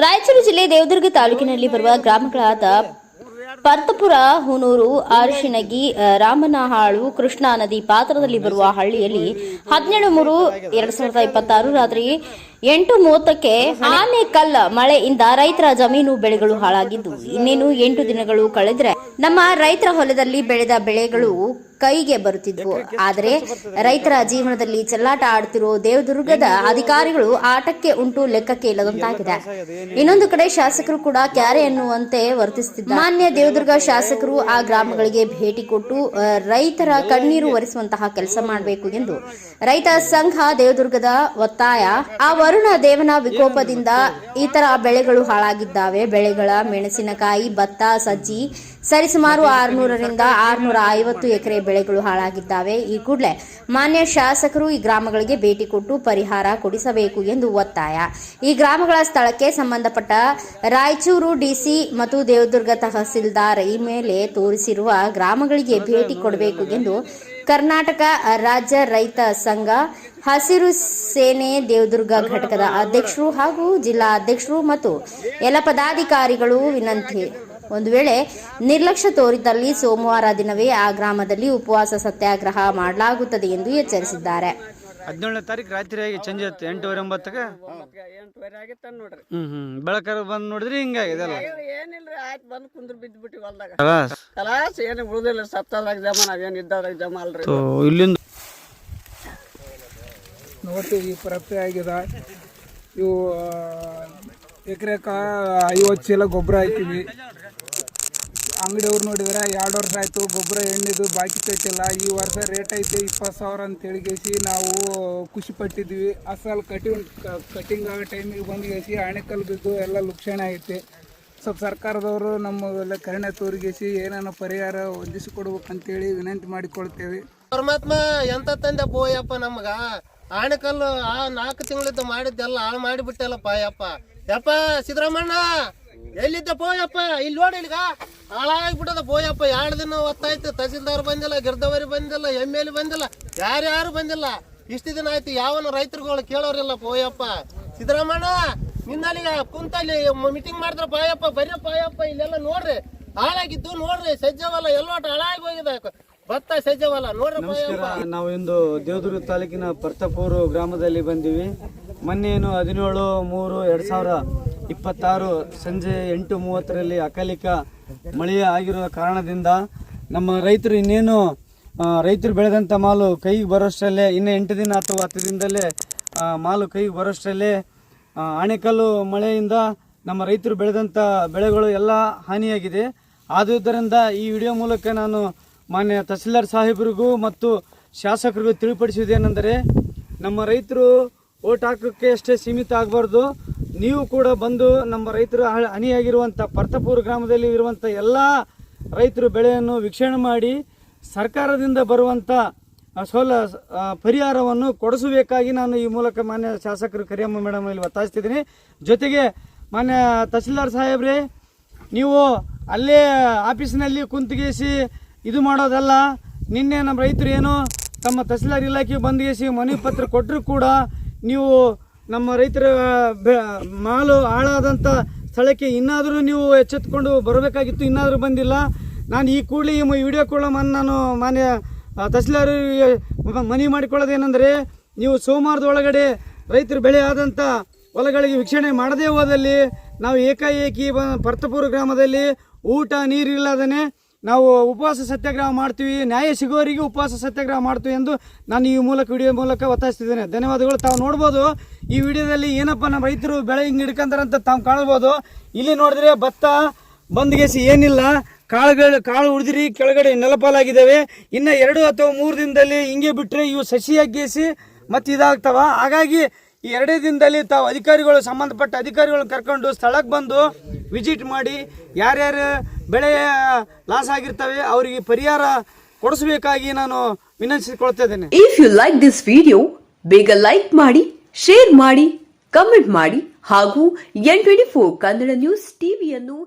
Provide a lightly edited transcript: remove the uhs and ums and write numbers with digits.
ರಾಯಚೂರು ಜಿಲ್ಲೆ ದೇವದುರ್ಗ ತಾಲೂಕಿನಲ್ಲಿ ಬರುವ ಗ್ರಾಮಗಳಾದ ಪರ್ತಪುರ, ಹುನೂರು, ಅರಿಶಿಣಗಿ, ರಾಮನಹಾಳು, ಕೃಷ್ಣಾ ನದಿ ಪಾತ್ರದಲ್ಲಿ ಬರುವ ಹಳ್ಳಿಯಲ್ಲಿ 17/3/2026 ರಾತ್ರಿ 8:30ಕ್ಕೆ ಆನೆಕಲ್ಲ ಮಳೆಯಿಂದ ರೈತರ ಜಮೀನು ಬೆಳೆಗಳು ಹಾಳಾಗಿದ್ದು, ಇನ್ನೇನು 8 ದಿನಗಳು ಕಳೆದ್ರೆ ನಮ್ಮ ರೈತರ ಹೊಲದಲ್ಲಿ ಬೆಳೆದ ಬೆಳೆಗಳು ಕೈಗೆ ಬರುತ್ತಿದ್ವು. ಆದರೆ ರೈತರ ಜೀವನದಲ್ಲಿ ಚೆಲ್ಲಾಟ ಆಡುತ್ತಿರುವ ದೇವದುರ್ಗದ ಅಧಿಕಾರಿಗಳು ಆಟಕ್ಕೆ ಉಂಟು ಲೆಕ್ಕಕ್ಕೆ ಇಲ್ಲದಂತಾಗಿದೆ. ಇನ್ನೊಂದು ಕಡೆ ಶಾಸಕರು ಕೂಡ ಕ್ಯಾರೆ ಎನ್ನುವಂತೆ ವರ್ತಿಸುತ್ತಿದ್ದಾರೆ. ಮಾನ್ಯ ದೇವದುರ್ಗ ಶಾಸಕರು ಆ ಗ್ರಾಮಗಳಿಗೆ ಭೇಟಿ ಕೊಟ್ಟು ರೈತರ ಕಣ್ಣೀರು ಒರೆಸುವಂತಹ ಕೆಲಸ ಮಾಡಬೇಕು ಎಂದು ರೈತ ಸಂಘ ದೇವದುರ್ಗದ ಒತ್ತಾಯ. ಆ ವರುಣ ದೇವನ ವಿಕೋಪದಿಂದ ಇತರ ಬೆಳೆಗಳು ಹಾಳಾಗಿದ್ದಾವೆ. ಬೆಳೆಗಳ ಮೆಣಸಿನಕಾಯಿ, ಭತ್ತ, ಸಜ್ಜಿ ಸರಿಸುಮಾರು 600ರಿಂದ 650 ಎಕರೆ ಬೆಳೆಗಳು ಹಾಳಾಗಿದ್ದಾವೆ. ಈ ಕೂಡಲೇ ಮಾನ್ಯ ಶಾಸಕರು ಈ ಗ್ರಾಮಗಳಿಗೆ ಭೇಟಿ ಕೊಟ್ಟು ಪರಿಹಾರ ಕೊಡಿಸಬೇಕು ಎಂದು ಒತ್ತಾಯ. ಈ ಗ್ರಾಮಗಳ ಸ್ಥಳಕ್ಕೆ ಸಂಬಂಧಪಟ್ಟ ರಾಯಚೂರು ಡಿಸಿ ಮತ್ತು ದೇವದುರ್ಗ ತಹಸೀಲ್ದಾರ್ ಈ ಮೇಲೆ ತೋರಿಸಿರುವ ಗ್ರಾಮಗಳಿಗೆ ಭೇಟಿ ಕೊಡಬೇಕು ಎಂದು ಕರ್ನಾಟಕ ರಾಜ್ಯ ರೈತ ಸಂಘ ಹಸಿರು ಸೇನೆ ದೇವದುರ್ಗ ಘಟಕದ ಅಧ್ಯಕ್ಷರು ಹಾಗೂ ಜಿಲ್ಲಾ ಅಧ್ಯಕ್ಷರು ಮತ್ತು ಎಲ್ಲ ಪದಾಧಿಕಾರಿಗಳು ವಿನಂತಿ. ಒಂದು ವೇಳೆ ನಿರ್ಲಕ್ಷ್ಯ ತೋರಿದಲ್ಲಿ ಸೋಮವಾರ ದಿನವೇ ಆ ಗ್ರಾಮದಲ್ಲಿ ಉಪವಾಸ ಸತ್ಯಾಗ್ರಹ ಮಾಡಲಾಗುತ್ತದೆ ಎಂದು ಎಚ್ಚರಿಸಿದ್ದಾರೆ. 17ನೇ ತಾರೀಕು ರಾತ್ರಿ ಆಗಿ ಸಂಜೆ 8:09ಕ್ಕೆ ಬೆಳಕರ ಬಂದು ನೋಡಿದ್ರಿ ಹಿಂಗಾಗಿದೆ ಏನಿಲ್ರಿ. ಆಯ್ತು ಬಂದು ಕುಂದ್ರ ಬಿದ್ದು ಬಿಟ್ಟು ಹೊಲ್ದಾಗ ಕಲಾಸ್ ಏನು ಉಳಿದಿಲ್ಲ. ಸತ್ತದಾಗ ಜಮ ನಾವೇನು ಇದ್ದಾಗ ಜಮ ಅಲ್ರಿ. ಇಲ್ಲಿಂದ ನೋಡ್ತೀವಿ ಈ ಪರಪ್ಪೆ ಆಗಿದೆ. ಇವು ಎಕರೆಕ 50 ಚೀಲ ಗೊಬ್ಬರ ಹಾಕಿವಿ. ಅಂಗಡಿಯವ್ರು ನೋಡಿದ್ರೆ 2 ವರ್ಷ ಆಯಿತು ಗೊಬ್ಬರ ಎಣ್ಣೆದು ಬಾಕಿ ಕಟ್ಟಿಲ್ಲ. ಈ ವರ್ಷ ರೇಟ್ ಐತೆ 20,000 ಅಂತ ಹೇಳಿಗೇಸಿ ನಾವು ಖುಷಿ ಪಟ್ಟಿದ್ವಿ. ಅಸಲ್ ಕಟಿಂಗ್ ಆಗೋ ಟೈಮಿಗೆ ಬಂದ್ಗೇಸಿ ಆಣೆಕಲ್ಲು ಬಿದ್ದು ಎಲ್ಲ ಲುಕ್ಷಣ ಐತೆ. ಸ್ವಲ್ಪ ಸರ್ಕಾರದವರು ನಮ್ಮೆಲ್ಲ ಕರುಣೆ ತೋರಿಗೇಸಿ ಏನೇನೋ ಪರಿಹಾರ ಹೊಂದಿಸಿಕೊಡ್ಬೇಕಂತೇಳಿ ವಿನಂತಿ ಮಾಡಿಕೊಳ್ತೇವೆ. ಪರಮಾತ್ಮ ಎಂತ ತಂದೆ ಬೋಯಪ್ಪ ನಮ್ಗ ಆಣೆಕಲ್ಲು 4 ತಿಂಗಳಿಂದ ಮಾಡಿದ್ದೆಲ್ಲ ಹಾಳು ಮಾಡಿಬಿಟ್ಟಲ್ಲಪ್ಪ. ಯಪ್ಪ ಸಿದ್ದರಾಮಣ್ಣ ಎಲ್ಲಿದ್ದ ಬೋಯಪ್ಪ, ಇಲ್ಲಿ ನೋಡಿ ಇಲ್ಲಿಗ ಹಾಳಾಗ್ಬಿಟ್ಟದ ಬೋಯಪ್ಪ. 2 ದಿನ ಹೊತ್ತಾಯ್ತು. ತಹಸೀಲ್ದಾರ್ ಬಂದಿಲ್ಲ, ಗಿರ್ದವರಿ ಬಂದಿಲ್ಲ, MLA ಬಂದಿಲ್ಲ, ಯಾರ್ಯಾರು ಬಂದಿಲ್ಲ. ಇಷ್ಟು ದಿನ ಆಯ್ತು. ಯಾವನ ರೈತರುಗಳು ಕೇಳೋರಿಲ್ಲ ಬೋಯಪ್ಪ. ಸಿದ್ದರಾಮಣ್ಣ ನಿನ್ನಲ್ಲಿಗ ಕುಂತಲ್ಲಿ ಮೀಟಿಂಗ್ ಮಾಡಿದ್ರ ಪಾಯಪ್ಪ ಬರ್ಯಪ್ಪ ಇಲ್ಲೆಲ್ಲ ನೋಡ್ರಿ ಹಾಳಾಗಿದ್ದು ನೋಡ್ರಿ. ಸಜ್ಜವಲ್ಲ ಎಲ್ಲೋಟ ಹಾಳಾಗಿ ಹೋಗಿದೆ. ಭತ್ತ ಸಜ್ಜವಲ್ಲ ನೋಡ್ರಿ. ನಾವು ಇಂದು ದೇವದುರ್ಗ ತಾಲೂಕಿನ ಪರ್ತಪೂರು ಗ್ರಾಮದಲ್ಲಿ ಬಂದಿವಿ. ಮೊನ್ನೇನು 17/3/2026 ಸಂಜೆ 8:30ರಲ್ಲಿ ಅಕಾಲಿಕ ಮಳೆ ಆಗಿರುವ ಕಾರಣದಿಂದ ನಮ್ಮ ರೈತರು ಇನ್ನೇನು ರೈತರು ಬೆಳೆದಂಥ ಮಾಲು ಕೈಗೆ ಬರೋಷ್ಟರಲ್ಲೇ ಇನ್ನು 8 ದಿನ ಅಥವಾ 10 ದಿನದಲ್ಲೇ ಮಾಲು ಕೈಗೆ ಬರೋಷ್ಟರಲ್ಲೇ ಆಣೆಕಲ್ಲು ಮಳೆಯಿಂದ ನಮ್ಮ ರೈತರು ಬೆಳೆದಂಥ ಬೆಳೆಗಳು ಎಲ್ಲ ಹಾನಿಯಾಗಿದೆ. ಆದುದರಿಂದ ಈ ವಿಡಿಯೋ ಮೂಲಕ ನಾನು ಮಾನ್ಯ ತಹಸೀಲ್ದಾರ್ ಸಾಹೇಬರಿಗೂ ಮತ್ತು ಶಾಸಕರಿಗೂ ತಿಳಿಪಡಿಸುವುದೇನೆಂದರೆ, ನಮ್ಮ ರೈತರು ಓಟ್ ಹಾಕೋಕ್ಕೆ ಅಷ್ಟೇ ಸೀಮಿತ ಆಗಬಾರ್ದು. ನೀವು ಕೂಡ ಬಂದು ನಮ್ಮ ರೈತರು ಹಾನಿಯಾಗಿರುವಂಥ ಪರ್ತಪೂರ್ ಗ್ರಾಮದಲ್ಲಿ ಇರುವಂಥ ಎಲ್ಲ ರೈತರು ಬೆಳೆಯನ್ನು ವೀಕ್ಷಣೆ ಮಾಡಿ ಸರ್ಕಾರದಿಂದ ಬರುವಂಥ ಪರಿಹಾರವನ್ನು ಕೊಡಿಸಬೇಕಾಗಿ ನಾನು ಈ ಮೂಲಕ ಮಾನ್ಯ ಶಾಸಕರು ಕರಿಯಮ್ಮ ಮೇಡಮ್ ಇಲ್ಲಿ ಒತ್ತಾಯಿಸ್ತಿದ್ದೀನಿ. ಜೊತೆಗೆ ಮಾನ್ಯ ತಹಸೀಲ್ದಾರ್ ಸಾಹೇಬ್ರೆ, ನೀವು ಅಲ್ಲೇ ಆಫೀಸಿನಲ್ಲಿ ಕುಂತಿಗೇಸಿ ಇದು ಮಾಡೋದಲ್ಲ. ನಿನ್ನೆ ನಮ್ಮ ರೈತರು ಏನು ತಮ್ಮ ತಹಸೀಲ್ದಾರ್ ಇಲಾಖೆಗೆ ಬಂದ್ಗೇಸಿ ಮನವಿ ಪತ್ರ ಕೊಟ್ಟರು ಕೂಡ ನೀವು ನಮ್ಮ ರೈತರ ಮಾಲು ಹಾಳಾದಂಥ ಸ್ಥಳಕ್ಕೆ ಇನ್ನಾದರೂ ನೀವು ಎಚ್ಚೆತ್ತುಕೊಂಡು ಬರಬೇಕಾಗಿತ್ತು. ಇನ್ನಾದರೂ ಬಂದಿಲ್ಲ. ನಾನು ಈ ಕೂಡಲೇ ಈ ವಿಡಿಯೋ ಕೂಡ ನಾನು ಮಾನ್ಯ ತಹಸೀಲ್ದಾರ್ ಮನವಿ ಮಾಡಿಕೊಳ್ಳೋದೇನೆಂದರೆ, ನೀವು ಸೋಮವಾರದೊಳಗಡೆ ರೈತರು ಬೆಳೆ ಆದಂಥ ಹೊಲಗಳಿಗೆ ವೀಕ್ಷಣೆ ಮಾಡದೇ ಹೋದಲ್ಲಿ ನಾವು ಏಕಾಏಕಿ ಪರ್ತಪೂರ್ ಗ್ರಾಮದಲ್ಲಿ ಊಟ ನೀರಿಲ್ಲದೇ ನಾವು ಉಪವಾಸ ಸತ್ಯಾಗ್ರಹ ಮಾಡ್ತೀವಿ. ನ್ಯಾಯ ಸಿಗೋವರೆಗೆ ಉಪವಾಸ ಸತ್ಯಾಗ್ರಹ ಮಾಡ್ತೀವಿ ಎಂದು ನಾನು ಈ ವಿಡಿಯೋ ಮೂಲಕ ಒತ್ತಾಯಿಸ್ತಿದ್ದೇನೆ. ಧನ್ಯವಾದಗಳು. ತಾವು ನೋಡ್ಬೋದು ಈ ವಿಡಿಯೋದಲ್ಲಿ ಏನಪ್ಪ ನಮ್ಮ ರೈತರು ಬೆಳೆ ಹಿಂಗೆ ಹಿಡ್ಕೊಂತಾರಂತ ತಾವು ಕಾಣ್ಬೋದು. ಇಲ್ಲಿ ನೋಡಿದ್ರೆ ಭತ್ತ ಬಂದ್ಗೇಸಿ ಏನಿಲ್ಲ, ಕಾಳು ಉಳಿದಿರಿ ಕೆಳಗಡೆ ನೆಲಪಾಲಾಗಿದ್ದಾವೆ. ಇನ್ನು 2 ಅಥವಾ 3 ದಿನದಲ್ಲಿ ಹಿಂಗೆ ಬಿಟ್ಟರೆ ಇವು ಸಸಿಯಾಗೇಸಿ ಮತ್ತು ಇದಾಗ್ತಾವ. ಹಾಗಾಗಿ ಈ 2 ದಿನದಲ್ಲಿ ತಾವು ಅಧಿಕಾರಿಗಳು ಸಂಬಂಧಪಟ್ಟ ಅಧಿಕಾರಿಗಳನ್ನ ಕರ್ಕೊಂಡು ಸ್ಥಳಕ್ಕೆ ಬಂದು ವಿಸಿಟ್ ಮಾಡಿ ಯಾರ್ಯಾರು ಬೆಳೆ ಲಾಸ್ ಆಗಿರ್ತವೆ ಅವರಿಗೆ ಪರಿಹಾರ ಕೊಡಿಸಬೇಕಾಗಿ ನಾನು ವಿನಂತಿಸಿಕೊಳ್ತಾ ಇದ್ದೇನೆ. If you like this video ಬೇಗ ಲೈಕ್ ಮಾಡಿ, ಶೇರ್ ಮಾಡಿ, ಕಮೆಂಟ್ ಮಾಡಿ ಹಾಗೂ N24 ಕನ್ನಡ ನ್ಯೂಸ್ ಟಿವಿಯನ್ನು